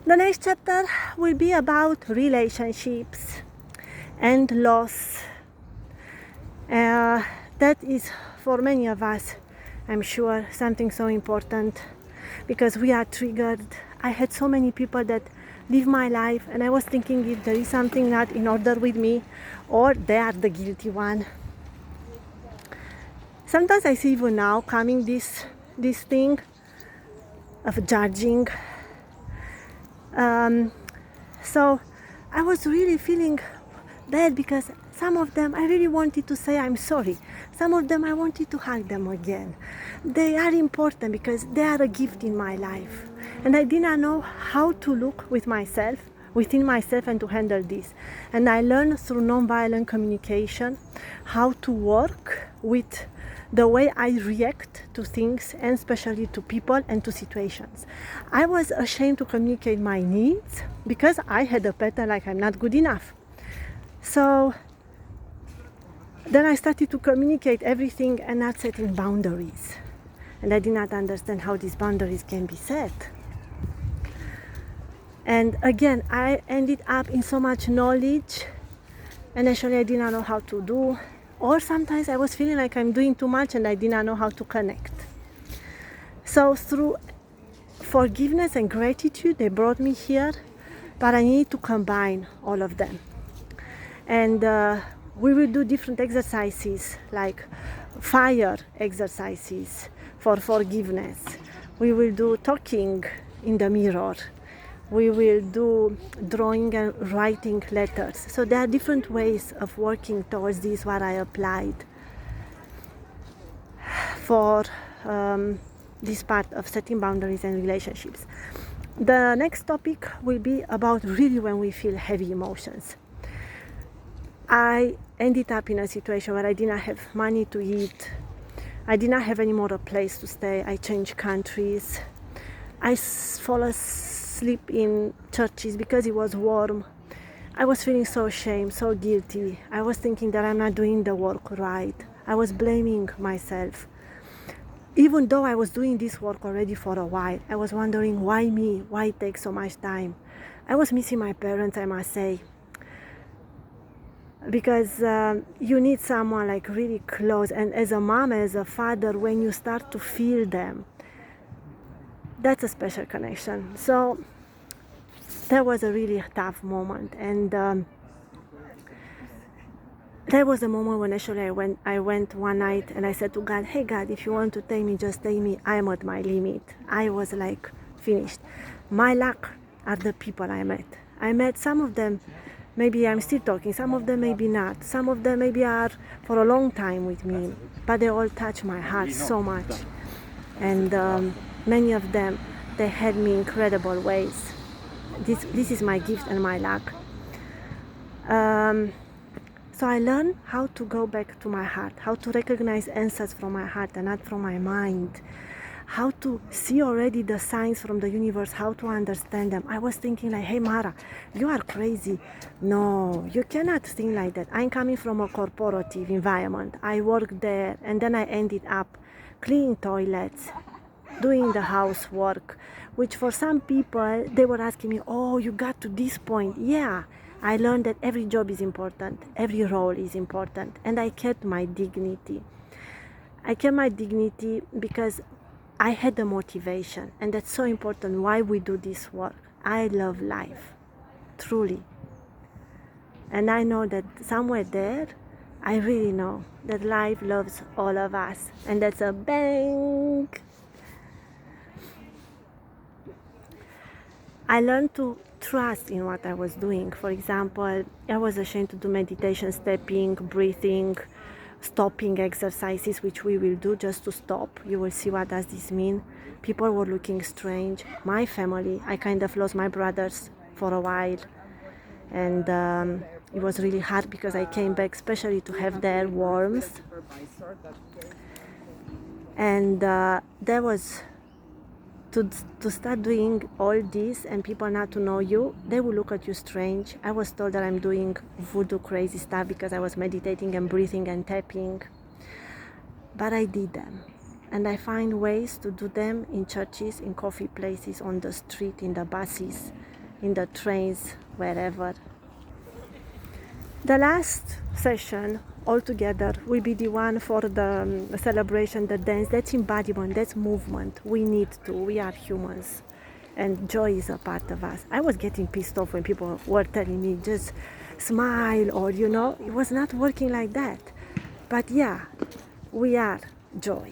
The next chapter will be about relationships and loss. That is for many of us, I'm sure, something so important because we are triggered. I had so many people that live my life and I was thinking if there is something not in order with me or they are the guilty one. Sometimes I see even now coming this thing of judging. So I was really feeling bad because some of them I really wanted to say I'm sorry. Some of them I wanted to hug them again. They are important because they are a gift in my life. And I did not know how to look within myself and to handle this. And I learned through nonviolent communication how to work with the way I react to things and especially to people and to situations. I was ashamed to communicate my needs because I had a pattern like I'm not good enough. So then I started to communicate everything and not setting boundaries. And I did not understand how these boundaries can be set. And again, I ended up in so much knowledge and actually I did not know how to do. Or sometimes I was feeling like I'm doing too much and I did not know how to connect. So through forgiveness and gratitude, they brought me here, but I need to combine all of them. And we will do different exercises like fire exercises for forgiveness. We will do talking in the mirror. We will do drawing and writing letters. So there are different ways of working towards this, what I applied for this part of setting boundaries and relationships. The next topic will be about really when we feel heavy emotions. I ended up in a situation where I did not have money to eat. I did not have any more a place to stay. I changed countries. I fall asleep in churches because it was warm. I was feeling so ashamed, so guilty. I was thinking that I'm not doing the work right. I was blaming myself. Even though I was doing this work already for a while, I was wondering why me? Why it takes so much time? I was missing my parents, I must say. Because you need someone like really close, and as a mom, as a father, when you start to feel them, that's a special connection. So that was a really tough moment, and there was a moment when actually I went one night and I said to God, hey God, if you want to take me, just take me. I'm at my limit. I was like finished. My luck are the people I met. I met some of them. Maybe I'm still talking, some of them maybe not. Some of them maybe are for a long time with me, but they all touch my heart so much. And many of them, they had me in incredible ways. This is my gift and my luck. So I learned how to go back to my heart, how to recognize answers from my heart and not from my mind. How to see already the signs from the universe, how to understand them. I was thinking like, hey Mara, you are crazy. No, you cannot think like that. I'm coming from a corporative environment. I worked there and then I ended up cleaning toilets, doing the housework, which for some people, they were asking me, oh, you got to this point. Yeah, I learned that every job is important, every role is important, and I kept my dignity. I kept my dignity because I had the motivation, and that's so important why we do this work. I love life, truly. And I know that somewhere there, I really know that life loves all of us. And that's a bang! I learned to trust in what I was doing. For example, I was ashamed to do meditation, stepping, breathing, stopping exercises, which we will do just to stop. You will see what does this mean. People were looking strange. My family, I kind of lost my brothers for a while, and it was really hard because I came back especially to have their warmth, and there was to start doing all this and people not to know you, they will look at you strange. I was told that I'm doing voodoo crazy stuff because I was meditating and breathing and tapping, but I did them, and I find ways to do them in churches, in coffee places, on the street, in the buses, in the trains, wherever. The last session altogether will be the one for the celebration, the dance. That's embodiment, that's movement. We need to, we are humans, and joy is a part of us. I was getting pissed off when people were telling me just smile, or it was not working like that. But yeah, we are joy,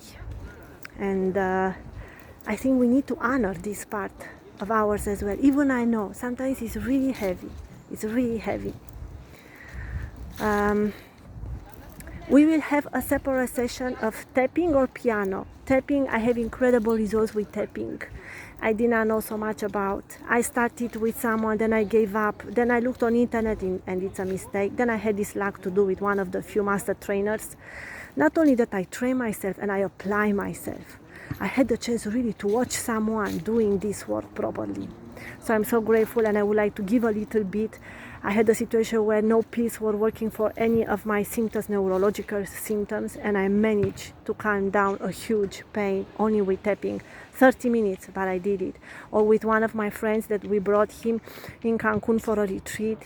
and I think we need to honor this part of ours as well. Even I know sometimes it's really heavy. It's really heavy. We will have a separate session of tapping or piano. Tapping, I have incredible results with tapping. I did not know so much about. I started with someone, then I gave up. Then I looked on internet and it's a mistake. Then I had this luck to do with one of the few master trainers. Not only that, I train myself and I apply myself. I had the chance really to watch someone doing this work properly. So I'm so grateful, and I would like to give a little bit. I had a situation where no pills were working for any of my symptoms, neurological symptoms, and I managed to calm down a huge pain only with tapping. 30 minutes, but I did it. Or with one of my friends that we brought him in Cancun for a retreat.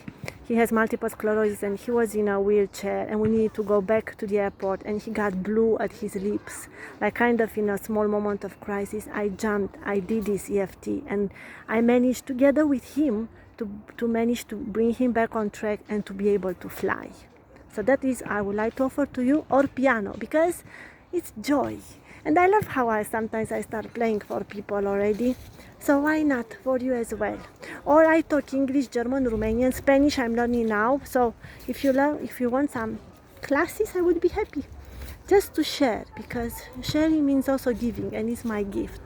He has multiple sclerosis and he was in a wheelchair, and we needed to go back to the airport, and he got blue at his lips, like kind of in a small moment of crisis. I jumped, I did this EFT, and I managed together with him to manage to bring him back on track and to be able to fly. So that is I would like to offer to you, or piano, because it's joy. And I love how sometimes I start playing for people already. So why not for you as well? Or I talk English, German, Romanian, Spanish I'm learning now. So if you want some classes, I would be happy just to share, because sharing means also giving, and it's my gift.